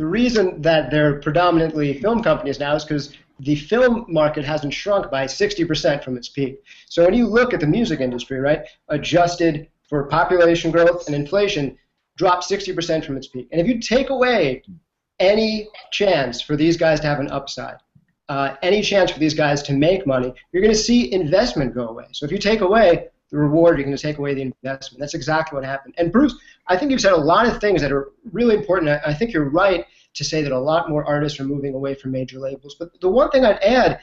The reason that they're predominantly film companies now is because the film market hasn't shrunk by 60% from its peak. So when you look at the music industry, right, adjusted for population growth and inflation, dropped 60% from its peak. And if you take away any chance for these guys to have an upside, any chance for these guys to make money, you're going to see investment go away. So if you take away the reward, you're going to take away the investment. That's exactly what happened. And Bruce, I think you've said a lot of things that are really important. I think you're right to say that a lot more artists are moving away from major labels. But the one thing I'd add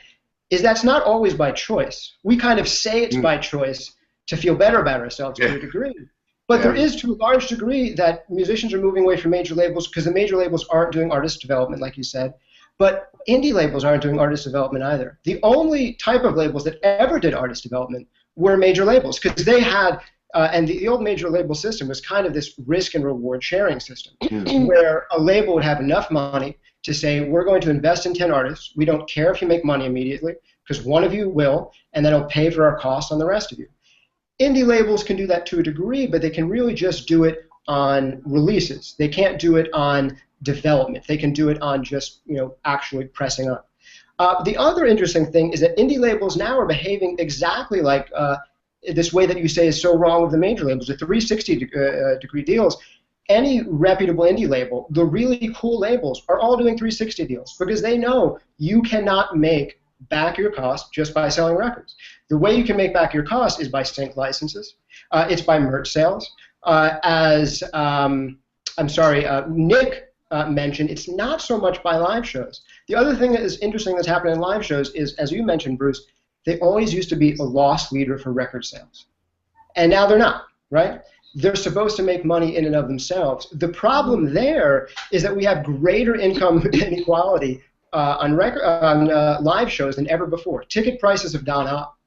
is that's not always by choice. We kind of say it's by choice to feel better about ourselves to a degree. But there is, to a large degree, that musicians are moving away from major labels because the major labels aren't doing artist development, like you said. But indie labels aren't doing artist development either. The only type of labels that ever did artist development were major labels, because they had, and the old major label system was kind of this risk and reward sharing system, where a label would have enough money to say, we're going to invest in 10 artists. We don't care if you make money immediately, because one of you will, and then it'll pay for our costs on the rest of you. Indie labels can do that to a degree, but they can really just do it on releases. They can't do it on development. They can do it on just, actually pressing up. The other interesting thing is that indie labels now are behaving exactly like this way that you say is so wrong with the major labels, the 360-degree deals. Any reputable indie label, the really cool labels, are all doing 360 deals because they know you cannot make back your cost just by selling records. The way you can make back your cost is by sync licenses. It's by merch sales. Nick mentioned, it's not so much by live shows. The other thing that is interesting that's happening in live shows is, as you mentioned, Bruce, they always used to be a loss leader for record sales. And now they're not, right? They're supposed to make money in and of themselves. The problem there is that we have greater income inequality on live shows than ever before. Ticket prices have gone up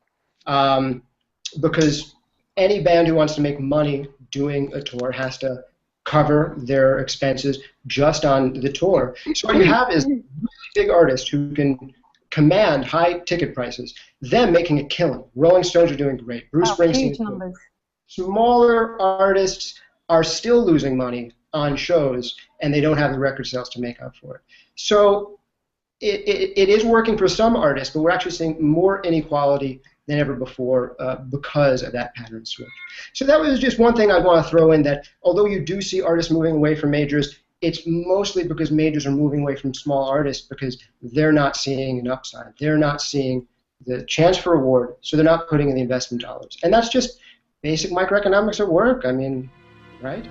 because any band who wants to make money doing a tour has to cover their expenses just on the tour. So what you have is really big artists who can command high ticket prices, them making a killing. Rolling Stones are doing great. Bruce Springsteen is doing great. Smaller artists are still losing money on shows, and they don't have the record sales to make up for it. So it is working for some artists, but we're actually seeing more inequality than ever before because of that pattern switch. So that was just one thing I want to throw in, that although you do see artists moving away from majors, it's mostly because majors are moving away from small artists because they're not seeing an upside. They're not seeing the chance for reward, so they're not putting in the investment dollars. And that's just basic microeconomics at work, I mean, right?